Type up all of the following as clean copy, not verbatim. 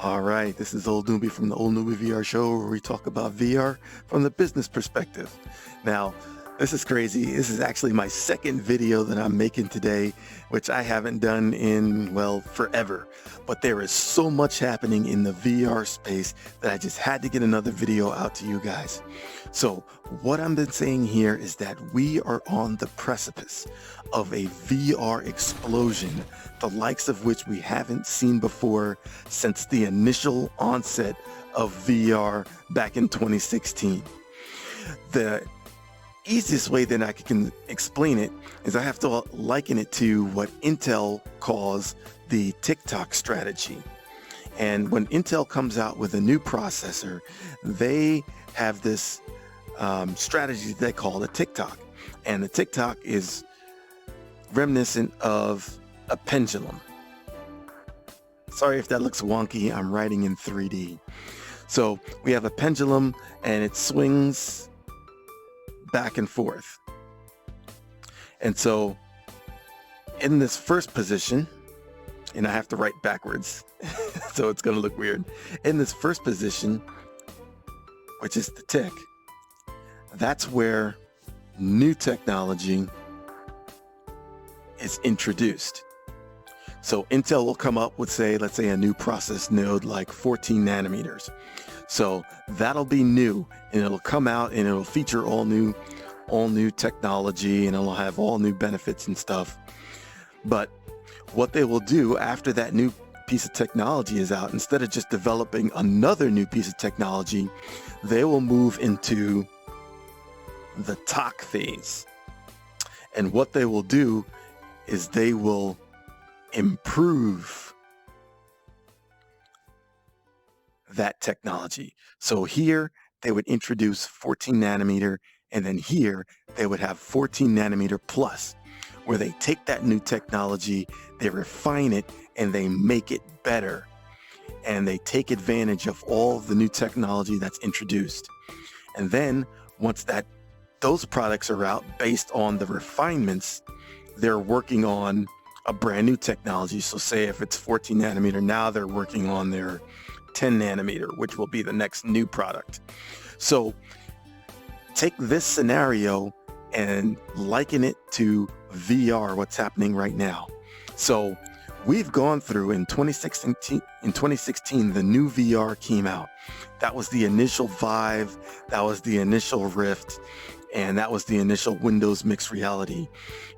All right, this is Old Newbie from the Old Newbie VR Show, where we talk about VR from the business perspective. Now, this is crazy. This is actually my second video that I'm making today, which I haven't done in, well, forever. But there is so much happening in the VR space that I just had to get another video out to you guys. So what I've been saying here is that we are on the precipice of a VR explosion, the likes of which we haven't seen before since the initial onset of VR back in 2016. The easiest way that I can explain it is I have to liken it to what Intel calls the Tic-Toc strategy. And when Intel comes out with a new processor, they have this strategy they call the Tic-Toc. And the Tic-Toc is reminiscent of a pendulum. Sorry if that looks wonky, I'm writing in 3D. So we have a pendulum and it swings back and forth. And so in this first position, and I have to write backwards, so it's going to look weird. In this first position, which is the tick, that's where new technology is introduced. So Intel will come up with, say, let's say a new process node like 14 nanometers. So that'll be new, and it'll come out and it'll feature all new technology, and it'll have all new benefits and stuff. But what they will do after that new piece of technology is out, instead of just developing another new piece of technology, they will move into the TOC phase. And what they will do is they will improve that technology. So here they would introduce 14 nanometer, and then here they would have 14 nanometer plus, where they take that new technology, they refine it, and they make it better. And they take advantage of all the new technology that's introduced. And then once those products are out based on the refinements, they're working on a brand new technology. So say if it's 14 nanometer, now they're working on their 10 nanometer, which will be the next new product. So take this scenario and liken it to VR, what's happening right now. So we've gone through in 2016, the new VR came out. That was the initial Vive, that was the initial Rift, and that was the initial Windows mixed reality.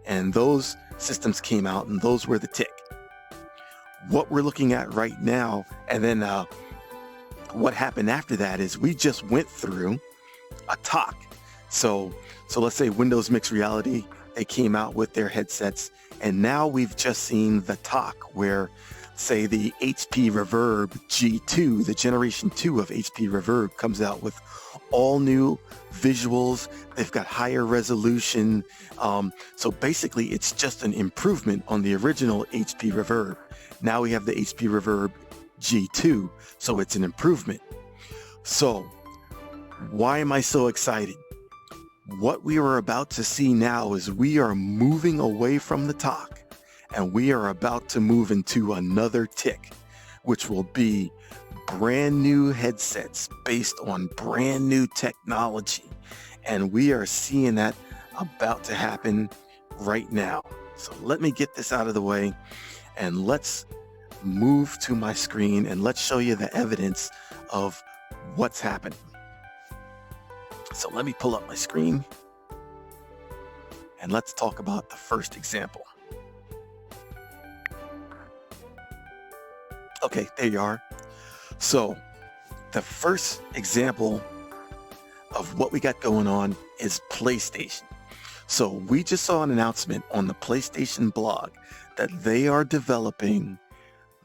And those systems came out, and those were the tick. What we're looking at right now, and then what happened after that is we just went through a TOC. So let's say Windows mixed reality, they came out with their headsets, and now we've just seen the TOC where, say, the HP Reverb G2, the generation 2 of HP Reverb, comes out with all new visuals. They've got higher resolution. So basically it's just an improvement on the original HP Reverb. Now we have the HP Reverb G2, so it's an improvement. So why am I so excited? What we are about to see now is we are moving away from the TOC, and we are about to move into another tick, which will be brand new headsets based on brand new technology. And we are seeing that about to happen right now. So let me get this out of the way, and let's move to my screen, and let's show you the evidence of what's happening. So let me pull up my screen, and let's talk about the first example. Okay, there you are. So the first example of what we got going on is PlayStation. So we just saw an announcement on the PlayStation blog that they are developing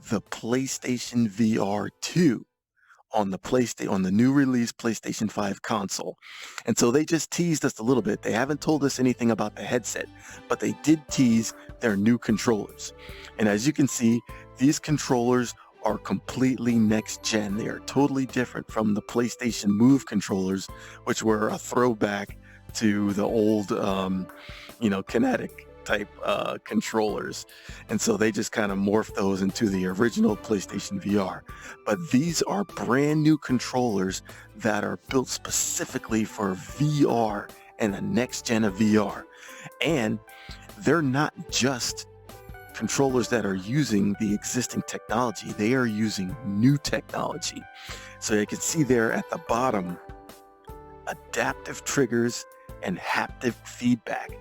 the PlayStation VR 2 on the new release PlayStation 5 console. And so they just teased us a little bit. They haven't told us anything about the headset, but they did tease their new controllers. And as you can see, these controllers are completely next gen. They are totally different from the PlayStation Move controllers, which were a throwback to the old, Kinetic type controllers. And so they just kind of morphed those into the original PlayStation VR. But these are brand new controllers that are built specifically for VR and the next gen of VR. And they're not just controllers that are using the existing technology, they are using new technology. So you can see there at the bottom, adaptive triggers and haptic feedback.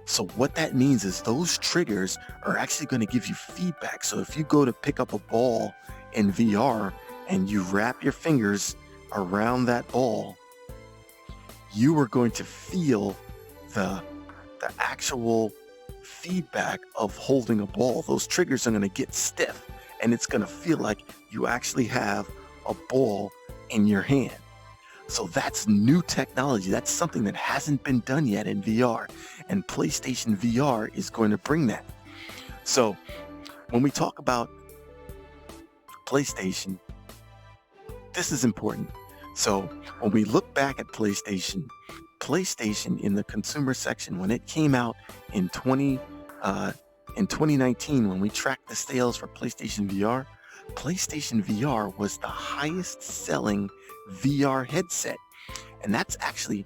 So what that means is those triggers are actually going to give you feedback. So if you go to pick up a ball in VR and you wrap your fingers around that ball, you are going to feel the actual feedback of holding a ball. Those triggers are going to get stiff and it's going to feel like you actually have a ball in your hand. So that's new technology. That's something that hasn't been done yet in VR, and PlayStation VR is going to bring that. So when we talk about PlayStation, this is important. So when we look back at PlayStation in the consumer section, when it came out in 2019, when we tracked the sales for PlayStation VR was the highest selling VR headset. And that's a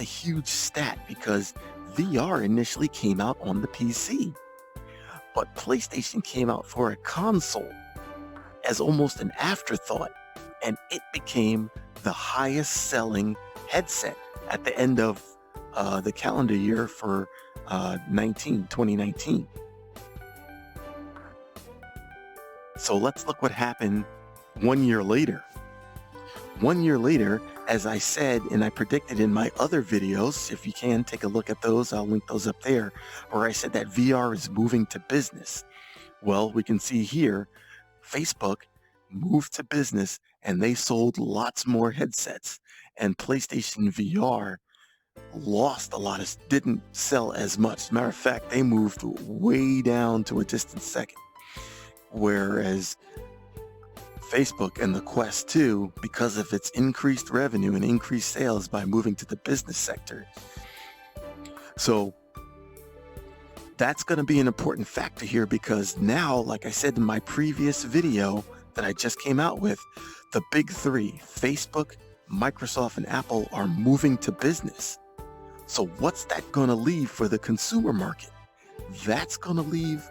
huge stat because VR initially came out on the PC, but PlayStation came out for a console as almost an afterthought, and it became the highest selling headset at the end of the calendar year for 2019. So let's look what happened 1 year later. 1 year later, as I said and I predicted in my other videos, if you can take a look at those, I'll link those up there, where I said that VR is moving to business. Well, we can see here, Facebook moved to business and they sold lots more headsets, and PlayStation VR lost a lot, didn't sell as much. As a matter of fact, they moved way down to a distant second. Whereas Facebook and the Quest 2, because of its increased revenue and increased sales by moving to the business sector. So that's going to be an important factor here, because now, like I said in my previous video that I just came out with, the big three, Facebook, Microsoft, and Apple, are moving to business. So what's that going to leave for the consumer market? That's going to leave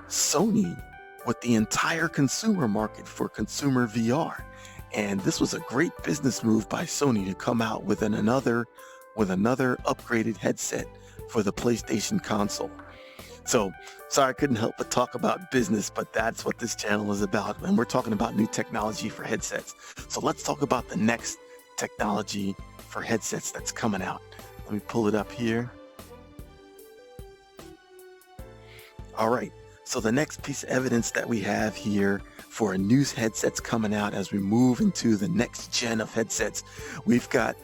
Sony with the entire consumer market for consumer VR. And this was a great business move by Sony to come out with another upgraded headset for the PlayStation console. So sorry, I couldn't help but talk about business, but that's what this channel is about. And we're talking about new technology for headsets. So let's talk about the next technology for headsets that's coming out. Let me pull it up here. All right. So the next piece of evidence that we have here for a new headsets coming out as we move into the next gen of headsets, we've got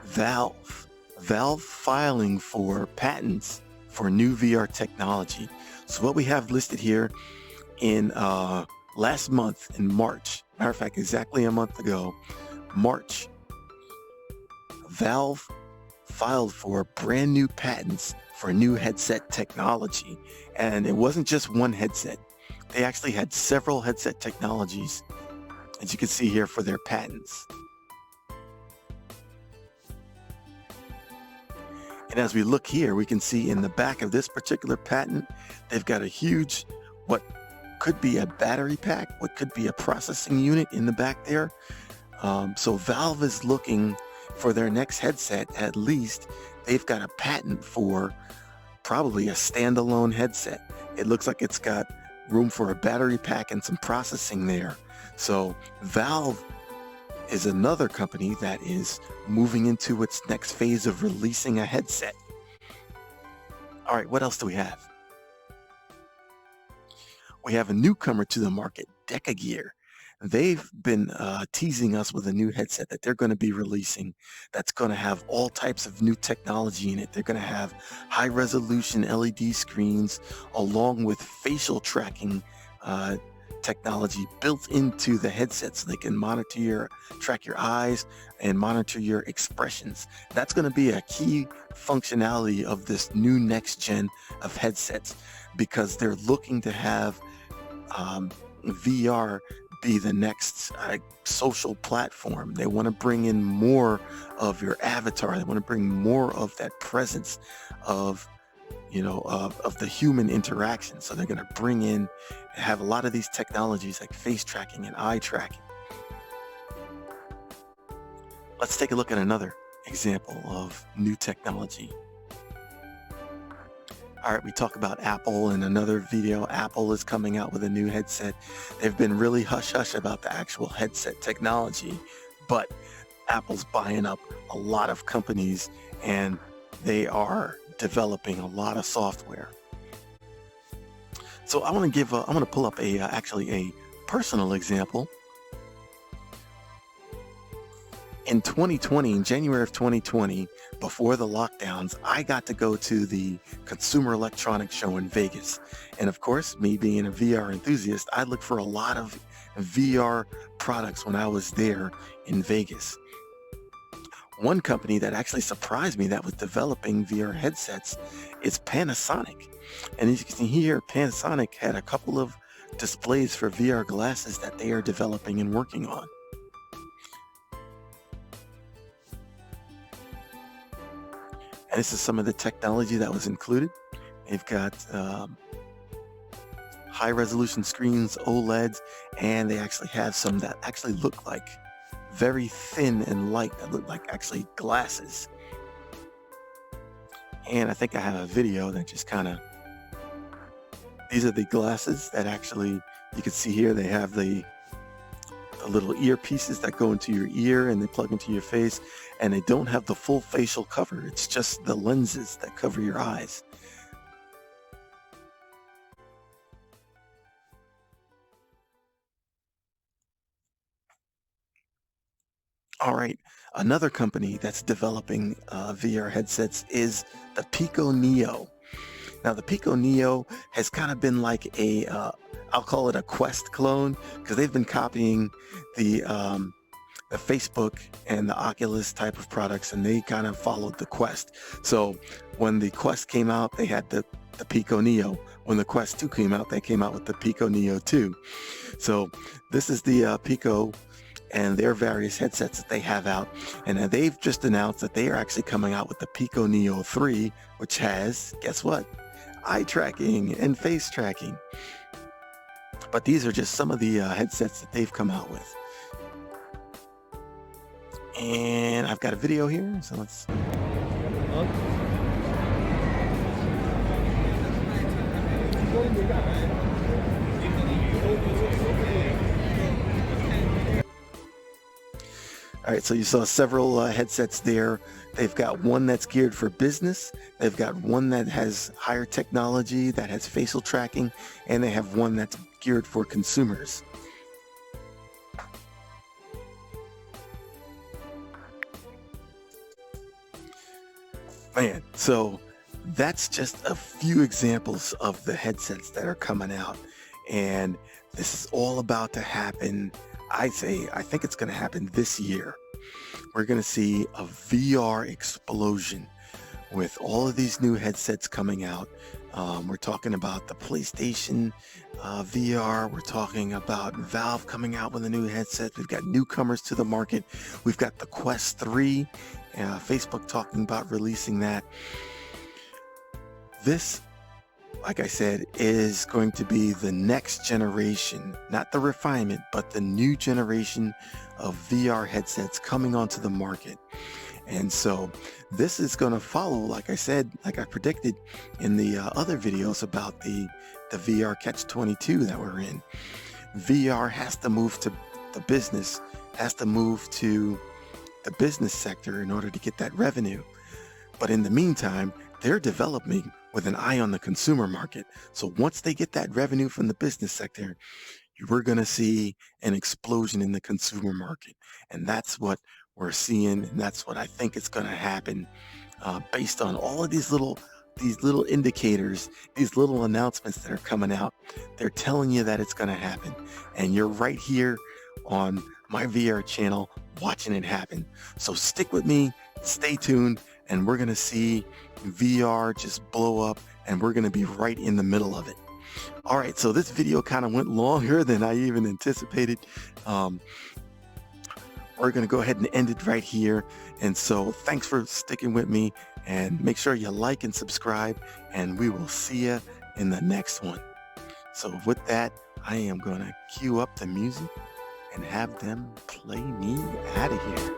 Valve filing for patents for new VR technology. So what we have listed here in last month, in March, matter of fact, exactly a month ago, March, Valve filed for brand new patents for new headset technology. And it wasn't just one headset. They actually had several headset technologies, as you can see here, for their patents. And as we look here, we can see in the back of this particular patent, they've got a huge, what could be a battery pack, what could be a processing unit in the back there. So Valve is looking for their next headset. At least they've got a patent for probably a standalone headset. It looks like it's got room for a battery pack and some processing there. So Valve is another company that is moving into its next phase of releasing a headset. All right, what else do we have? We have a newcomer to the market, Decagear. They've been teasing us with a new headset that they're going to be releasing that's going to have all types of new technology in it. They're going to have high resolution LED screens along with facial tracking technology built into the headset so they can track your eyes and monitor your expressions. That's going to be a key functionality of this new next gen of headsets, because they're looking to have VR be the next social platform. They want to bring in more of your avatar. They want to bring more of that presence of of the human interaction. So they're going to bring in, have a lot of these technologies like face tracking and eye tracking. Let's take a look at another example of new technology. All right, we talk about Apple in another video. Apple is coming out with a new headset. They've been really hush-hush about the actual headset technology, but Apple's buying up a lot of companies and they are developing a lot of software. So I want to pull up actually a personal example. In 2020, in January of 2020, before the lockdowns, I got to go to the Consumer Electronics Show in Vegas. And of course, me being a VR enthusiast, I looked for a lot of VR products when I was there in Vegas. One company that actually surprised me that was developing VR headsets is Panasonic. And as you can see here, Panasonic had a couple of displays for VR glasses that they are developing and working on. And this is some of the technology that was included. They've got high resolution screens, OLEDs, and they actually have some that actually look like very thin and light, that look like actually glasses. And I think I have a video that just these are the glasses that actually, you can see here, they have the little earpieces that go into your ear and they plug into your face, and they don't have the full facial cover. It's just the lenses that cover your eyes. All right, another company that's developing VR headsets is the Pico Neo. Now, the Pico Neo has kind of been like I'll call it a Quest clone, because they've been copying the Facebook and the Oculus type of products, and they kind of followed the Quest. So when the Quest came out, they had the Pico Neo. When the Quest 2 came out, they came out with the Pico Neo 2. So this is the Pico and their various headsets that they have out. And they've just announced that they are actually coming out with the Pico Neo 3, which has, guess what? Eye tracking and face tracking. But these are just some of the headsets that they've come out with. And I've got a video here, so let's... All right, so you saw several headsets there. They've got one that's geared for business. They've got one that has higher technology, that has facial tracking, and they have one that's geared for consumers. Man, so that's just a few examples of the headsets that are coming out. And this is all about to happen. I think it's going to happen this year. We're going to see a VR explosion with all of these new headsets coming out. We're talking about the PlayStation VR. We're talking about Valve coming out with a new headset. We've got newcomers to the market. We've got the Quest 3. Facebook talking about releasing that. This, like I said, is going to be the next generation, not the refinement, but the new generation of VR headsets coming onto the market. And so this is going to follow, like I said, like I predicted in the other videos about the VR Catch-22 that we're in. VR has to move to the business, has to move to the business sector in order to get that revenue. But in the meantime, they're developing with an eye on the consumer market. So once they get that revenue from the business sector, we're going to see an explosion in the consumer market. And that's what we're seeing, and that's what I think is going to happen based on all of these little these little indicators, these little announcements that are coming out, they're telling you that it's going to happen. And you're right here on my VR channel watching it happen. So stick with me, stay tuned, and we're going to see VR just blow up, and we're going to be right in the middle of it. All right, so this video kind of went longer than I even anticipated. We're going to go ahead and end it right here. And so thanks for sticking with me, and make sure you like and subscribe, and we will see you in the next one. So with that, I am going to cue up the music and have them play me out of here.